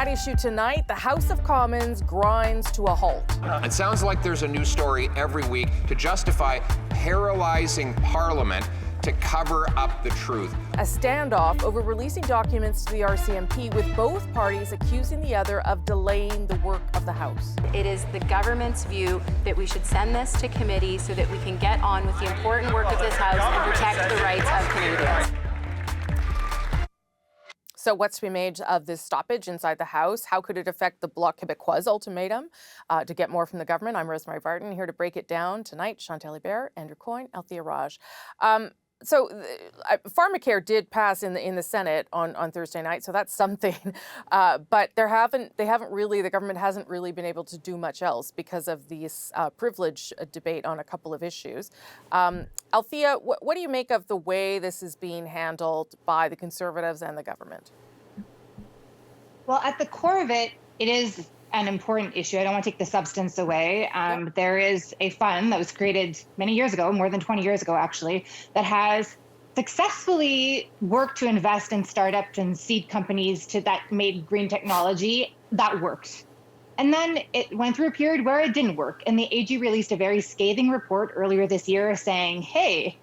At issue tonight, the House of Commons grinds to a halt. It sounds like there's a new story every week to justify paralyzing Parliament to cover up the truth. A standoff over releasing documents to the RCMP, with both parties accusing the other of delaying the work of the House. It is the government's view that we should send this to committee so that we can get on with the important work of this House and protect the rights of Canadians. So what's to be made of this stoppage inside the House? How could it affect the Bloc Québécois ultimatum to get more from the government? I'm Rosemary Barton, here to break it down tonight. Chantal Hebert, Coyne and Althia Raj. So pharmacare did pass in the Senate on Thursday night, so that's something. But the government hasn't really been able to do much else because of this privilege debate on a couple of issues. Althia, what do you make of the way this is being handled by the Conservatives and the government? Well, at the core of it, it is an important issue. I don't want to take the substance away. There is a fund that was created many years ago, more than 20 years ago, actually, that has successfully worked to invest in startups and seed companies that made green technology that worked. And then it went through a period where it didn't work. And the AG released a very scathing report earlier this year saying, hey,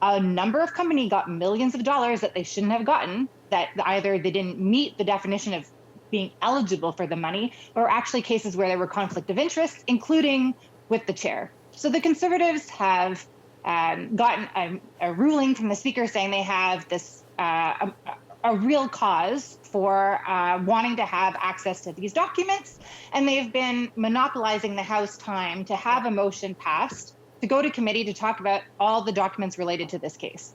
a number of companies got millions of dollars that they shouldn't have gotten, that either they didn't meet the definition of being eligible for the money, or actually cases where there were conflict of interest, including with the chair. So the Conservatives have gotten a ruling from the Speaker saying they have this a real cause for wanting to have access to these documents, and they've been monopolizing the House time to have a motion passed to go to committee to talk about all the documents related to this case.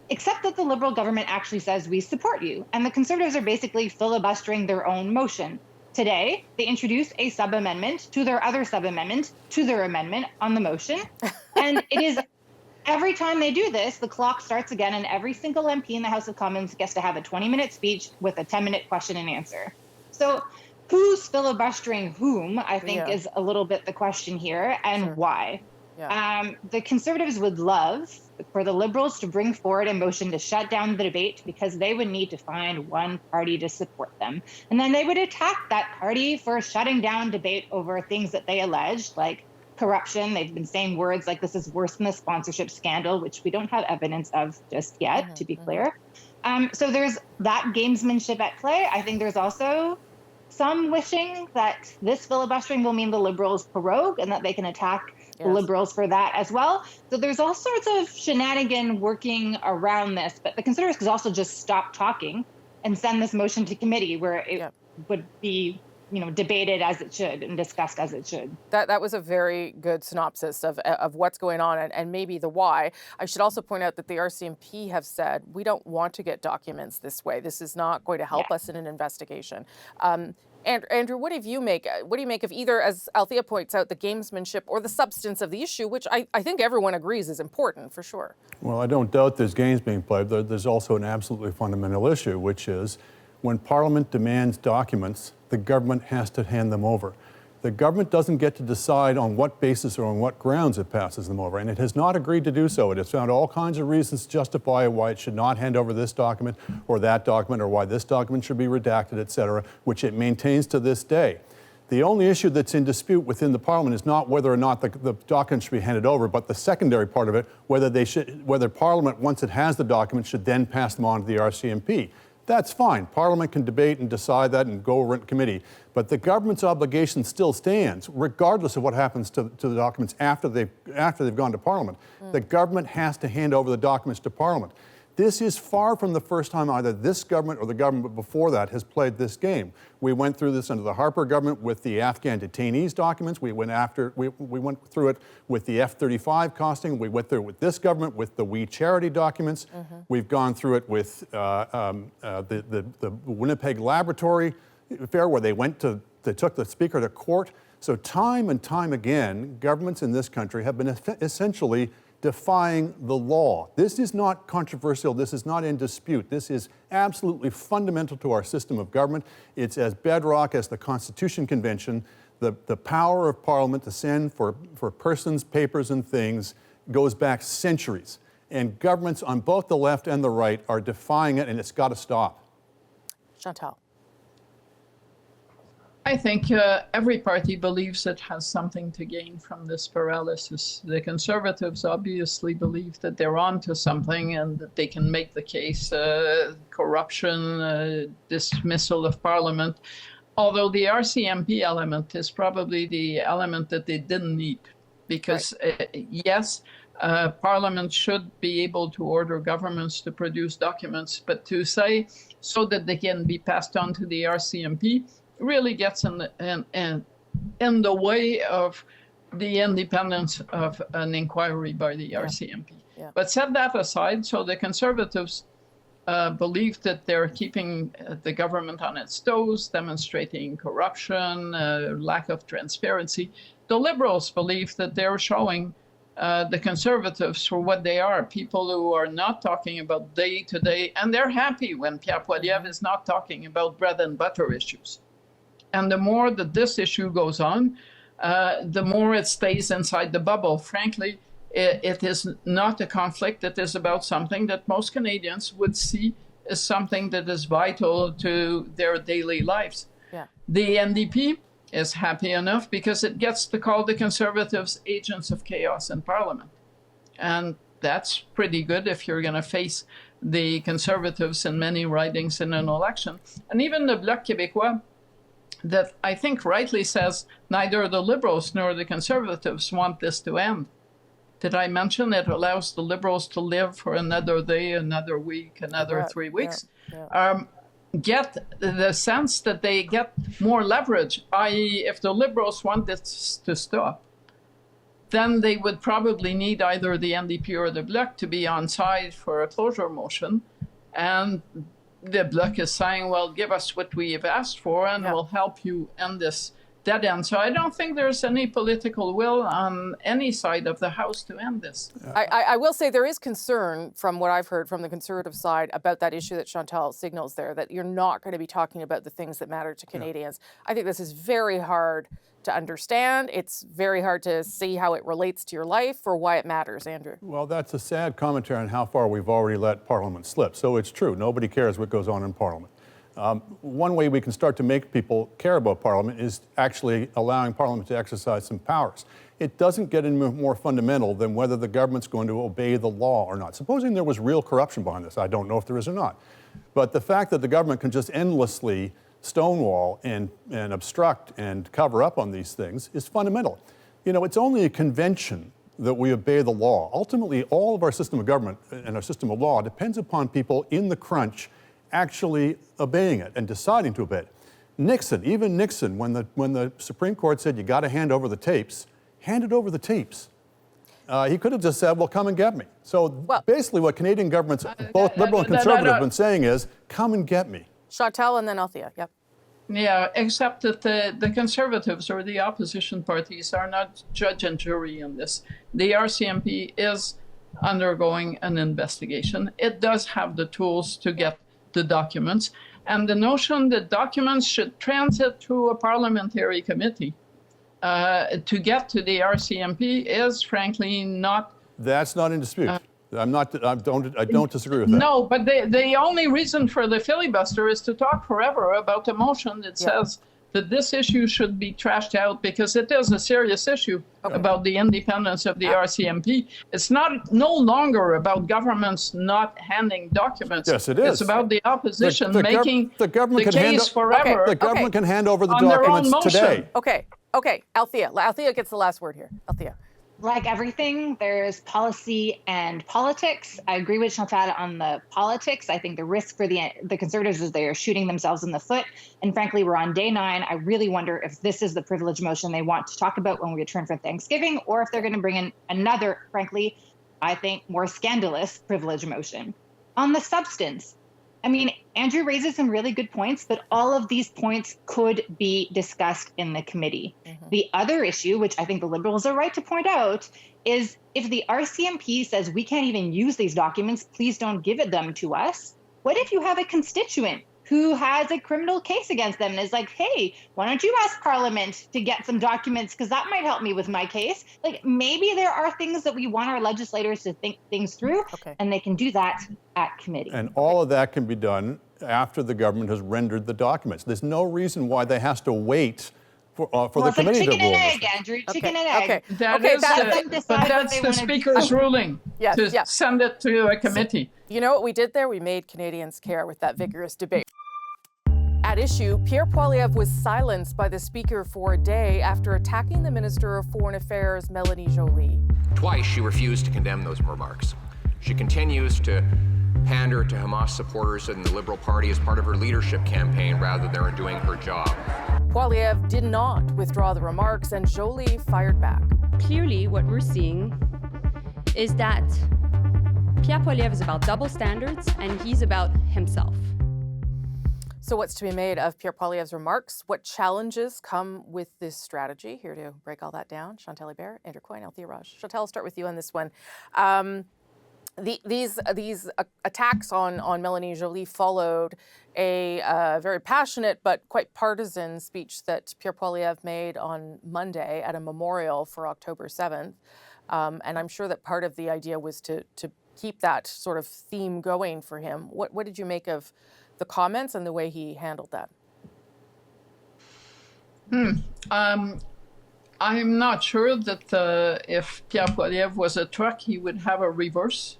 Except that the Liberal government actually says, we support you. And the Conservatives are basically filibustering their own motion. Today, they introduce a sub-amendment to their other sub-amendment to their amendment on the motion. And it is every time they do this, the clock starts again, and every single MP in the House of Commons gets to have a 20-minute speech with a 10-minute question and answer. So who's filibustering whom, I think, is a little bit the question here, and why. The Conservatives would love for the Liberals to bring forward a motion to shut down the debate, because they would need to find one party to support them. And then they would attack that party for shutting down debate over things that they alleged, like corruption. They've been saying words like this is worse than the sponsorship scandal, which we don't have evidence of just yet, to be clear. So there's that gamesmanship at play. I think there's also some wishing that this filibustering will mean the Liberals prorogue and that they can attack the Liberals for that as well. So there's all sorts of shenanigan working around this, but the Conservatives could also just stop talking and send this motion to committee where it would be, debated as it should and discussed as it should. That was a very good synopsis of what's going on and maybe the why. I should also point out that the RCMP have said, we don't want to get documents this way. This is not going to help us in an investigation. Andrew, what do you make of either, as Althia points out, the gamesmanship or the substance of the issue, which I think everyone agrees is important for sure? Well, I don't doubt there's games being played. There's also an absolutely fundamental issue, which is when Parliament demands documents, the government has to hand them over. The government doesn't get to decide on what basis or on what grounds it passes them over, and it has not agreed to do so. It has found all kinds of reasons to justify why it should not hand over this document or that document, or why this document should be redacted, et cetera, which it maintains to this day. The only issue that's in dispute within the Parliament is not whether or not the document should be handed over, but the secondary part of it, whether Parliament, once it has the document, should then pass them on to the RCMP. That's fine. Parliament can debate and decide that and go over it in committee. But the government's obligation still stands, regardless of what happens to the documents after they've gone to Parliament. The government has to hand over the documents to Parliament. This is far from the first time either this government or the government before that has played this game. We went through this under the Harper government with the Afghan detainees documents. We went through it with the F-35 costing. We went through it with this government with the We Charity documents. We've gone through it with the Winnipeg Laboratory affair, where they took the Speaker to court. So time and time again, governments in this country have been essentially defying the law. This is not controversial. This is not in dispute. This is absolutely fundamental to our system of government. It's as bedrock as the Constitution Convention. The power of Parliament to send for persons, papers, and things goes back centuries. And governments on both the left and the right are defying it, and it's got to stop. Chantal. I think every party believes it has something to gain from this paralysis. The Conservatives obviously believe that they're on to something and that they can make the case, corruption, dismissal of Parliament, although the RCMP element is probably the element that they didn't need. Because, yes, Parliament should be able to order governments to produce documents, but to say so that they can be passed on to the RCMP really gets in the way of the independence of an inquiry by the RCMP. Yeah. But set that aside, so the Conservatives believe that they're keeping the government on its toes, demonstrating corruption, lack of transparency. The Liberals believe that they're showing the Conservatives for what they are, people who are not talking about day-to-day, and they're happy when Pierre Poilievre is not talking about bread and butter issues. And the more that this issue goes on, the more it stays inside the bubble. Frankly, it is not a conflict. It is about something that most Canadians would see as something that is vital to their daily lives. Yeah. The NDP is happy enough because it gets to call the Conservatives agents of chaos in Parliament. And that's pretty good if you're going to face the Conservatives in many ridings in an election. And even the Bloc Québécois, that I think rightly says neither the Liberals nor the Conservatives want this to end. Did I mention it allows the Liberals to live for another day, another week, another 3 weeks? Get the sense that they get more leverage, i.e. if the Liberals want this to stop, then they would probably need either the NDP or the Bloc to be on side for a closure motion. And the Bloc is saying, well, give us what we have asked for and we'll help you end this dead end. So I don't think there's any political will on any side of the House to end this. I will say there is concern from what I've heard from the Conservative side about that issue that Chantal signals there, that you're not going to be talking about the things that matter to Canadians. I think this is very hard to understand. It's very hard to see how it relates to your life or why it matters, Andrew. Well, that's a sad commentary on how far we've already let Parliament slip. So it's true, nobody cares what goes on in Parliament. One way we can start to make people care about Parliament is actually allowing Parliament to exercise some powers. It doesn't get any more fundamental than whether the government's going to obey the law or not. Supposing there was real corruption behind this, I don't know if there is or not. But the fact that the government can just endlessly stonewall and obstruct and cover up on these things is fundamental. You know, it's only a convention that we obey the law. Ultimately, all of our system of government and our system of law depends upon people in the crunch actually obeying it and deciding to obey it. Even Nixon, when the Supreme Court said you got to hand over the tapes, handed over the tapes. He could have just said, well, come and get me. So basically what Canadian governments, both Liberal and Conservative, have been saying is, come and get me. Chantal and then Althia, yep. Yeah, except that the Conservatives or the opposition parties are not judge and jury in this. The RCMP is undergoing an investigation. It does have the tools to get the documents, and the notion that documents should transit through a parliamentary committee to get to the RCMP is frankly not. That's not in dispute. I don't disagree with that. No, but the only reason for the filibuster is to talk forever about a motion that says that this issue should be trashed out because it is a serious issue about the independence of the RCMP. It's no longer about governments not handing documents. Yes, it is. It's about the opposition making the case forever. The government can hand over the documents today. Okay, Althia gets the last word here. Althia. Like everything, there's policy and politics. I agree with Chantal on the politics. I think the risk for the Conservatives is they are shooting themselves in the foot. And frankly, we're on day 9. I really wonder if this is the privilege motion they want to talk about when we return for Thanksgiving, or if they're going to bring in another, frankly, I think more scandalous privilege motion. On the substance, I mean, Andrew raises some really good points, but all of these points could be discussed in the committee. Mm-hmm. The other issue, which I think the Liberals are right to point out, is if the RCMP says we can't even use these documents, please don't give them to us. What if you have a constituent who has a criminal case against them and is like, hey, why don't you ask Parliament to get some documents because that might help me with my case? Like, maybe there are things that we want our legislators to think things through, and they can do that at committee. And all of that can be done after the government has rendered the documents. There's no reason why they has to wait for the committee to rule. Chicken and egg, Andrew. Chicken and egg. Okay. That's the Speaker's ruling to send it to a committee. You know what we did there? We made Canadians care with that vigorous debate. At issue, Pierre Poilievre was silenced by the Speaker for a day after attacking the Minister of Foreign Affairs, Mélanie Joly. Twice she refused to condemn those remarks. She continues to pander to Hamas supporters in the Liberal Party as part of her leadership campaign rather than doing her job. Poilievre did not withdraw the remarks, and Joly fired back. Clearly, what we're seeing is that Pierre Poilievre is about double standards, and he's about himself. So what's to be made of Pierre Poilievre's remarks? What challenges come with this strategy? Here to break all that down, Chantal Hebert, Andrew Coyne, Althia Raj. Chantal, I'll start with you on this one. These attacks on Mélanie Joly followed a very passionate but quite partisan speech that Pierre Poilievre made on Monday at a memorial for October 7th. And I'm sure that part of the idea was to keep that sort of theme going for him. What did you make of the comments and the way he handled that? I'm not sure that if Pierre Poilievre was a truck, he would have a reverse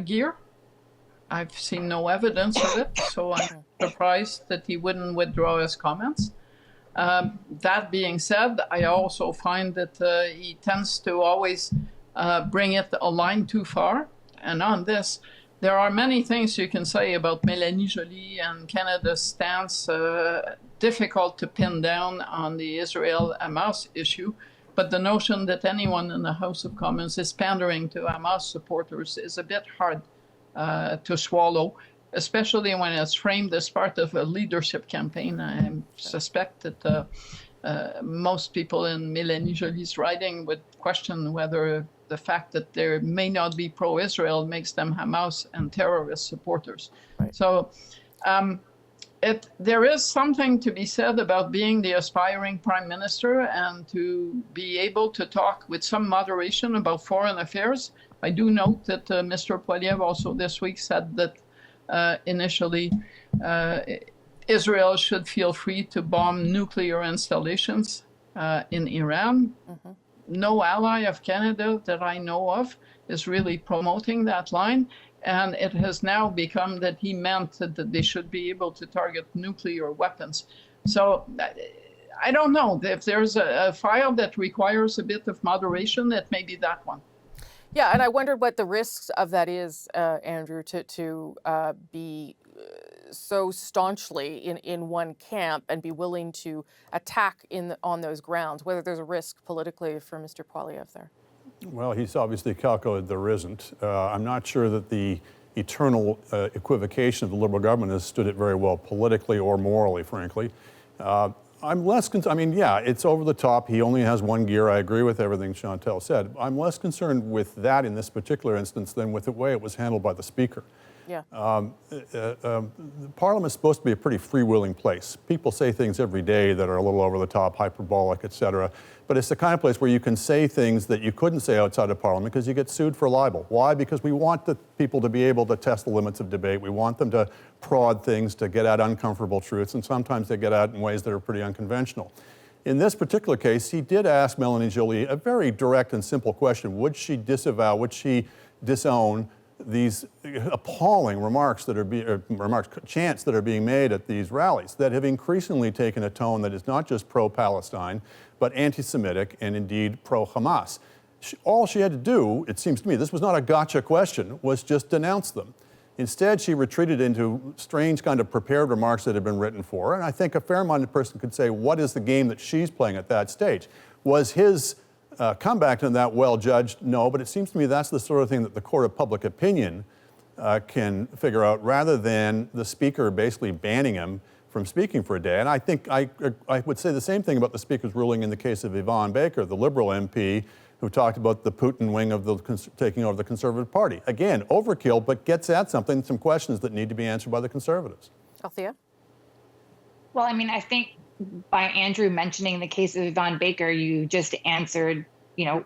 gear. I've seen no evidence of it, so I'm surprised that he wouldn't withdraw his comments. That being said, I also find that he tends to always bring it a line too far. And on this, there are many things you can say about Mélanie Joly and Canada's stance, difficult to pin down on the Israel-Hamas issue. But the notion that anyone in the House of Commons is pandering to Hamas supporters is a bit hard to swallow, especially when it's framed as part of a leadership campaign. I suspect that most people in Mélanie Joly's riding would question whether the fact that they may not be pro-Israel makes them Hamas and terrorist supporters. Right. So there is something to be said about being the aspiring prime minister and to be able to talk with some moderation about foreign affairs. I do note that Mr. Poilievre also this week said that initially Israel should feel free to bomb nuclear installations in Iran. Mm-hmm. No ally of Canada that I know of is really promoting that line. And it has now become that he meant that they should be able to target nuclear weapons. So I don't know. If there's a file that requires a bit of moderation, it may be that one. Yeah, and I wondered what the risks of that is, Andrew, to be so staunchly in one camp and be willing to attack on those grounds, whether there's a risk politically for Mr. Poilievre there. Well, he's obviously calculated there isn't. I'm not sure that the eternal equivocation of the Liberal government has stood it very well politically or morally, frankly. I'm less concerned. I mean, yeah, it's over the top. He only has one gear. I agree with everything Chantal said. I'm less concerned with that in this particular instance than with the way it was handled by the Speaker. Yeah. Parliament is supposed to be a pretty freewheeling place. People say things every day that are a little over the top, hyperbolic, et cetera. But it's the kind of place where you can say things that you couldn't say outside of Parliament because you get sued for libel. Why? Because we want the people to be able to test the limits of debate. We want them to prod things, to get at uncomfortable truths, and sometimes they get at in ways that are pretty unconventional. In this particular case, he did ask Mélanie Joly a very direct and simple question. Would she disavow, would she disown these appalling remarks that are chants that are being made at these rallies that have increasingly taken a tone that is not just pro-Palestine, but anti-Semitic and indeed pro-Hamas. All she had to do, it seems to me, this was not a gotcha question, was just denounce them. Instead, she retreated into strange kind of prepared remarks that had been written for her, and I think a fair-minded person could say, what is the game that she's playing at that stage? Was his comeback to that well judged? No, but it seems to me that's the sort of thing that the court of public opinion can figure out rather than the Speaker basically banning him from speaking for a day. And I think I would say the same thing about the Speaker's ruling in the case of Yvonne Baker, the Liberal MP, who talked about the Putin wing of taking over the Conservative Party. Again, overkill, but gets at something, some questions that need to be answered by the Conservatives. Althia? Well, I mean, I think by Andrew mentioning the case of Yvonne Baker, you just answered,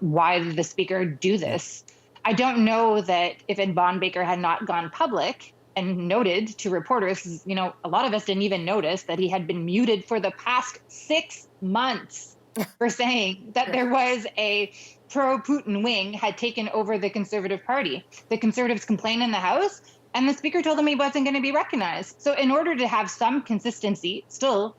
why did the Speaker do this? I don't know that if Yvonne Baker had not gone public, and noted to reporters, you know, a lot of us didn't even notice that he had been muted for the past 6 months for saying that there was a pro-Putin wing had taken over the Conservative Party. The Conservatives complained in the House, and the Speaker told them he wasn't going to be recognized. So in order to have some consistency, still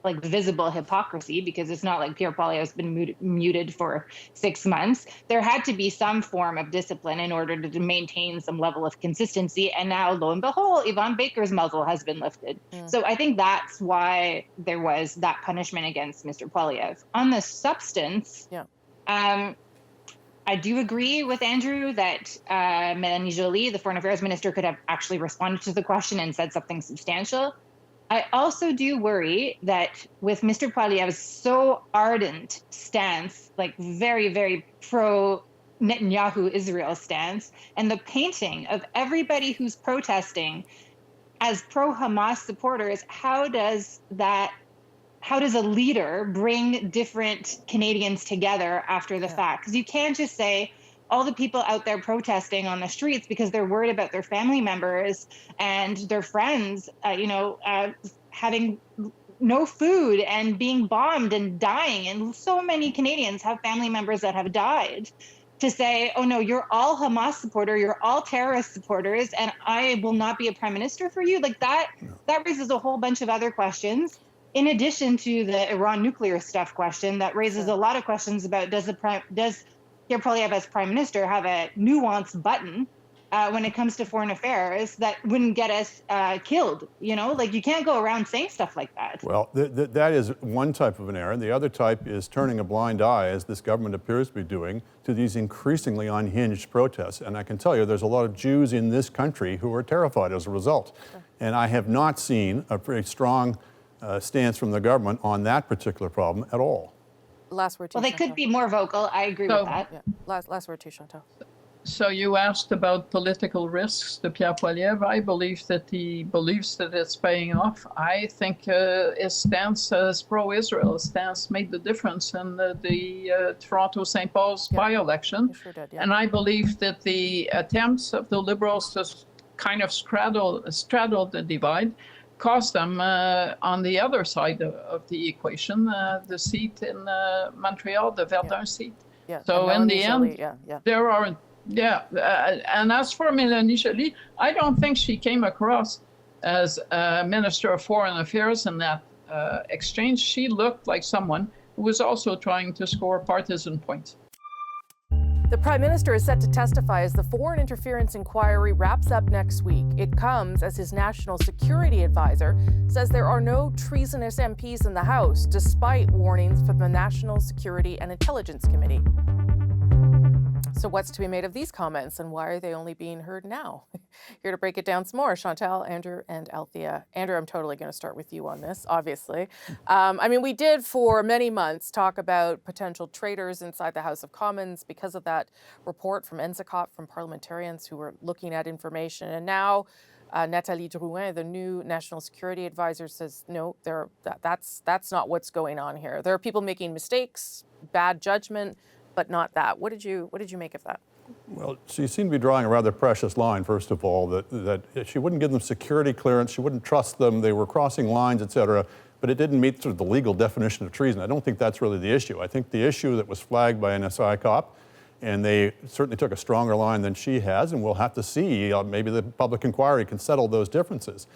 like visible hypocrisy, because it's not like Pierre Poilievre has been muted for 6 months, there had to be some form of discipline in order to maintain some level of consistency. And now, lo and behold, Yvonne Baker's muzzle has been lifted. So I think that's why there was that punishment against Mr. Poilievre. On the substance, I do agree with Andrew that Mélanie Joly, the Foreign Affairs Minister, could have actually responded to the question and said something substantial. I also do worry that with Mr. Poilievre's so ardent stance, like very, very pro-Netanyahu Israel stance, and the painting of everybody who's protesting as pro-Hamas supporters, how does a leader bring different Canadians together after the fact? Because you can't just say all the people out there protesting on the streets because they're worried about their family members and their friends, having no food and being bombed and dying. And so many Canadians have family members that have died. To say, oh no, you're all Hamas supporter, you're all terrorist supporters, and I will not be a prime minister for you. Like that raises a whole bunch of other questions. In addition to the Iran nuclear stuff question, that raises a lot of questions about does Pierre Poilievre as prime minister have a nuanced button when it comes to foreign affairs that wouldn't get us killed? You know, like you can't go around saying stuff like that. Well, that is one type of an error. The other type is turning a blind eye, as this government appears to be doing, to these increasingly unhinged protests. And I can tell you there's a lot of Jews in this country who are terrified as a result. And I have not seen a very strong stance from the government on that particular problem at all. Last word to Well, they Chantal. Could be more vocal. I agree with that. Yeah. Last word to Chantal. So you asked about political risks to Pierre Poilievre. I believe that he believes that it's paying off. I think his stance as pro-Israel stance made the difference in the Toronto-St. Paul's by-election. Sure did, And I believe that the attempts of the Liberals to kind of straddle the divide cost them on the other side of the equation, the seat in Montreal, the Verdun seat. So in the end, there are... and as for Mélanie Joly, I don't think she came across as Minister of Foreign Affairs in that exchange. She looked like someone who was also trying to score partisan points. The Prime Minister is set to testify as the foreign interference inquiry wraps up next week. It comes as his national security advisor says there are no treasonous MPs in the House, despite warnings from the National Security and Intelligence Committee. So what's to be made of these comments, and why are they only being heard now? Here to break it down some more, Chantal, Andrew, and Althia. Andrew, I'm totally going to start with you on this, obviously. We did for many months talk about potential traitors inside the House of Commons because of that report from NSICOP, from parliamentarians who were looking at information. And now Nathalie Drouin, the new National Security Advisor, says, no, that's not what's going on here. There are people making mistakes, bad judgment, but not that. What did you make of that? Well, she seemed to be drawing a rather precious line, first of all, that she wouldn't give them security clearance, she wouldn't trust them, they were crossing lines, et cetera, but it didn't meet sort of the legal definition of treason. I don't think that's really the issue. I think the issue that was flagged by NSICOP, and they certainly took a stronger line than she has, and we'll have to see, maybe the public inquiry can settle those differences.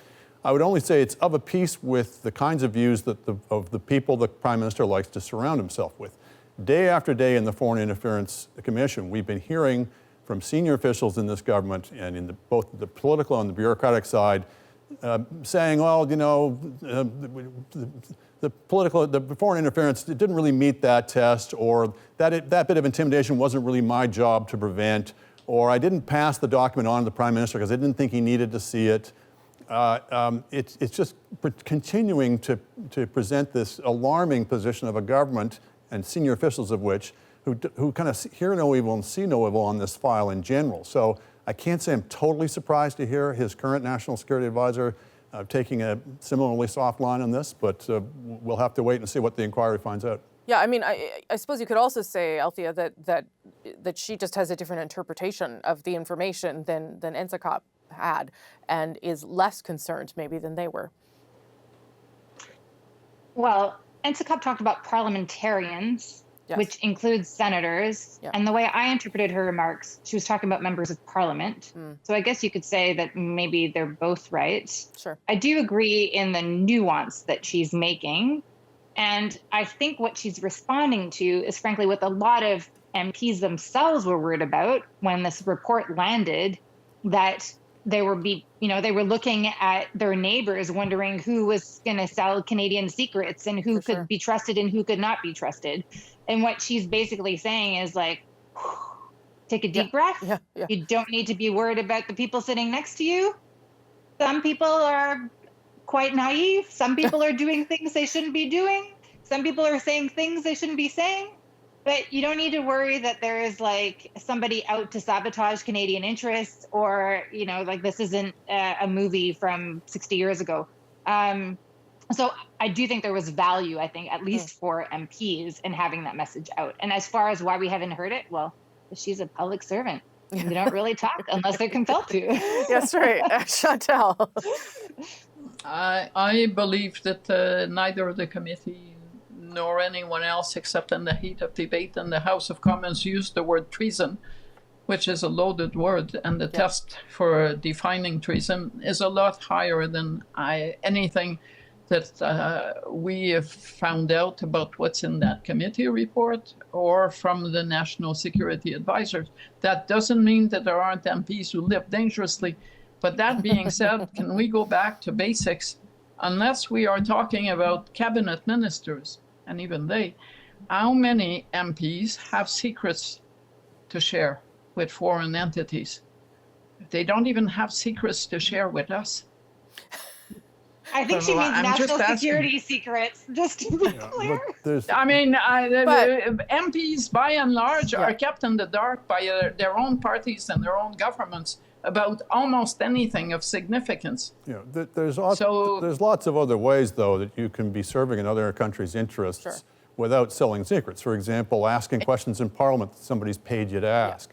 I would only say it's of a piece with the kinds of views of the people the Prime Minister likes to surround himself with. Day after day in the Foreign Interference Commission, we've been hearing from senior officials in this government and in both the political and the bureaucratic side saying, well, you know, the foreign interference, it didn't really meet that test, or that bit of intimidation wasn't really my job to prevent, or I didn't pass the document on to the Prime Minister because I didn't think he needed to see it. It's just continuing to present this alarming position of a government and senior officials of which who kind of hear no evil and see no evil on this file in general. So I can't say I'm totally surprised to hear his current National Security Advisor taking a similarly soft line on this, but we'll have to wait and see what the inquiry finds out. Yeah, I suppose you could also say, Althia, that she just has a different interpretation of the information than NSICOP had and is less concerned maybe than they were. Well, Ensicop talked about parliamentarians, Yes. which includes senators. Yeah. And the way I interpreted her remarks, she was talking about members of parliament. So I guess you could say that maybe they're both right. Sure. I do agree in the nuance that she's making. And I think what she's responding to is frankly what a lot of MPs themselves were worried about when this report landed, that they were looking at their neighbors wondering who was going to sell Canadian secrets and who could be trusted and who could not be trusted. And what she's basically saying is like, take a deep breath. Yeah. You don't need to be worried about the people sitting next to you. Some people are quite naive. Some people are doing things they shouldn't be doing. Some people are saying things they shouldn't be saying. But you don't need to worry that there is like somebody out to sabotage Canadian interests, or, like this isn't a movie from 60 years ago. So I do think there was value, I think, at least for MPs in having that message out. And as far as why we haven't heard it, well, she's a public servant. They don't really talk unless they're compelled to. That's right. Chantal. I believe that neither the committee nor anyone else, except in the heat of debate in the House of Commons, used the word treason, which is a loaded word, and the test for defining treason is a lot higher than anything that we have found out about what's in that committee report or from the national security advisors. That doesn't mean that there aren't MPs who live dangerously. But that being said, can we go back to basics? Unless we are talking about cabinet ministers, and even they, how many MPs have secrets to share with foreign entities? They don't even have secrets to share with us. I think she means national security secrets, just to be clear. I mean, MPs, by and large, are kept in the dark by their own parties and their own governments about almost anything of significance. There's lots of other ways, though, that you can be serving another country's interests without selling secrets. For example, asking questions in Parliament that somebody's paid you to ask.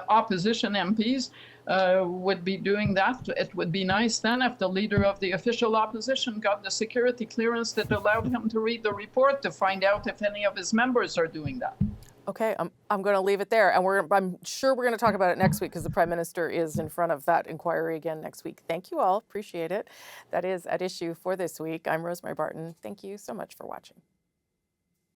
Opposition MPs would be doing that. It would be nice then if the leader of the official opposition got the security clearance that allowed him to read the report to find out if any of his members are doing that. Okay, I'm going to leave it there, and I'm sure we're going to talk about it next week because the Prime Minister is in front of that inquiry again next week. Thank you all. Appreciate it. That is at issue for this week. I'm Rosemary Barton. Thank you so much for watching.